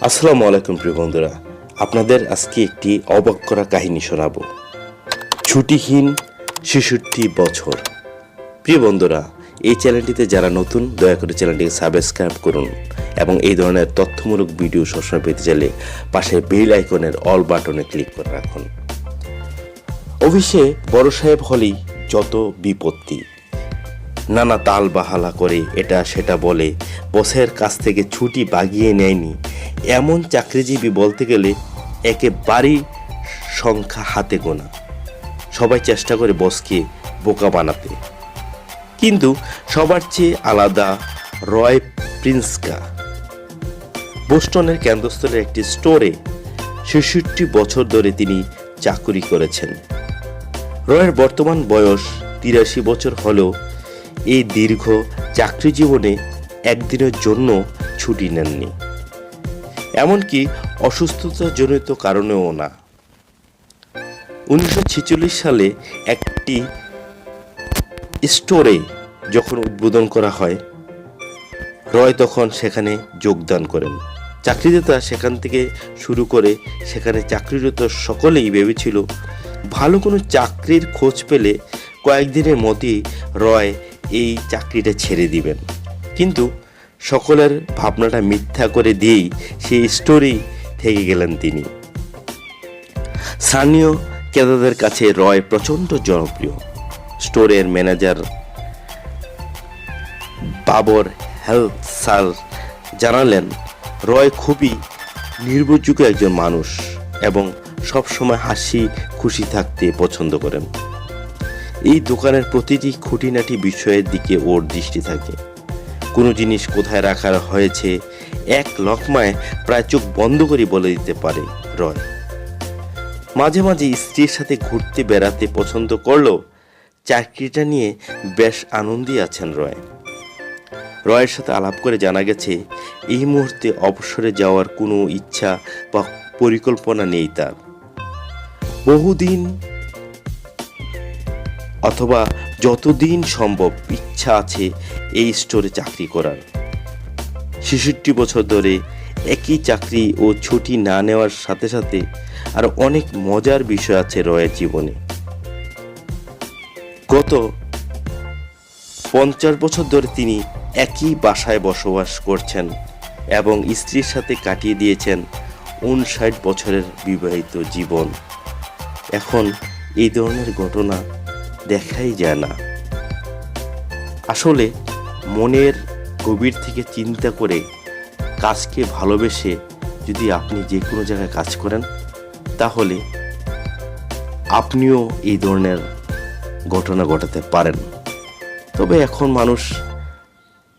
আসসালামু আলাইকুম প্রিয় বন্ধুরা, আপনাদের আজকে একটি অবাক করা কাহিনী শোনাবো। ছুটিহীন 66 বছর। প্রিয় বন্ধুরা, এই চ্যানেলটিতে যারা নতুন, দয়া করে চ্যানেলটিকে সাবস্ক্রাইব করুন এবং এই ধরনের তথ্যমূলক ভিডিও সবসময় পেতে চাইলে পাশে বেল আইকনের অল বাটনে ক্লিক করে রাখুন। অফিসে বড় সাহেব হলেই যত বিপত্তি, নানা তাল বাহালা করে এটা সেটা বলে, বসের কাছ থেকে ছুটি বাগিয়ে নেয়নি এমন চাকরিজীবী বলতে গেলে একেবারেই সংখ্যা হাতে গোনা। সবাই চেষ্টা করে বসকে বোকা বানাতে, কিন্তু সবার চেয়ে আলাদা রয় প্রিন্সকা। বোস্টনের কেন্দ্রস্থলের একটি স্টোরে 66 বছর ধরে তিনি চাকুরি করেছেন। রয়ের বর্তমান বয়স 83 বছর হলেও এই দীর্ঘ চাকরি জীবনে একদিনের জন্য ছুটি নেননি, এমনকি অসুস্থতাজনিত কারণেও না। 1946 সালে একটি স্টোরে যখন উদ্বোধন করা হয়, রয় তখন সেখানে যোগদান করেন। চাকরিদাতা সেখান থেকে শুরু করে সেখানে চাকরিরত সকলেই ভেবেছিল ভালো কোনো চাকরির খোঁজ পেলে কয়েকদিনের মধ্যেই রয় এই চাকরিটা ছেড়ে দিবেন, কিন্তু সকলের ভাবনাটা মিথ্যা করে দিয়েই সেই স্টোরেই থেকে গেলেন তিনি। স্থানীয় ক্রেতাদের কাছে রয় প্রচণ্ড জনপ্রিয়। স্টোরের ম্যানেজার বাবর হেলসার জানালেন, রয় খুবই নির্ভরযোগ্য একজন মানুষ এবং সবসময় হাসি খুশি থাকতে পছন্দ করেন। এই দোকানের প্রতিটি খুঁটিনাটি বিষয়ের দিকে ওর দৃষ্টি থাকে। কোনো জিনিস কোথায় রাখা হয়েছে এক লকমায় প্রায় চোখ বন্ধ করে বলে দিতে পারে রয়। মাঝে মাঝে স্ত্রীর সাথে ঘুরতে বেড়াতে পছন্দ করলেও চাকরিটা নিয়ে বেশ আনন্দী আছেন রয়। রয়ের সাথে আলাপ করে জানা গেছে এই মুহূর্তে অবসরে যাওয়ার কোনো ইচ্ছা বা পরিকল্পনা নেই তার। বহুদিন অথবা যতদিন সম্ভব ইচ্ছা আছে এই স্টোরে চাকরি করার। 66 বছর ধরে একই চাকরি ও ছুটি না নেওয়ার সাথে সাথে আর অনেক মজার বিষয় আছে রয়ের জীবনে। গত 50 বছর ধরে তিনি একই বাসায় বসবাস করছেন এবং স্ত্রীর সাথে কাটিয়ে দিয়েছেন 59 বছরের বিবাহিত জীবন। এখন এই ধরনের ঘটনা দেখাই যায় না। আসলে মনের গভীর থেকে চিন্তা করে কাজকে ভালোবেসে যদি আপনি যে কোনো জায়গায় কাজ করেন, তাহলে আপনিও এই ধরনের ঘটনা ঘটাতে পারেন। তবে এখন মানুষ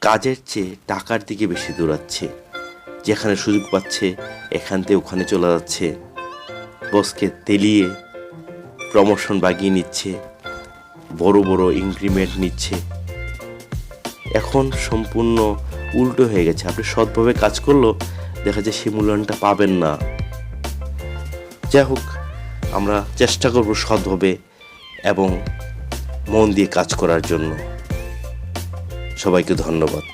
কাজের চেয়ে টাকার দিকে বেশি দৌড়াচ্ছে। যেখানে সুযোগ পাচ্ছে এখান থেকে ওখানে চলে যাচ্ছে, বসকে তেলিয়ে প্রমোশন বাগিয়ে নিচ্ছে, বড় বড় ইনক্রিমেন্ট নিচ্ছে। এখন সম্পূর্ণ উল্টো হয়ে গেছে। আপনি সৎভাবে কাজ করলেও দেখা যায় সেই মূল্যায়নটা পাবেন না। যাই হোক, আমরা চেষ্টা করব সৎভাবে এবং মন দিয়ে কাজ করার জন্য। সবাইকে ধন্যবাদ।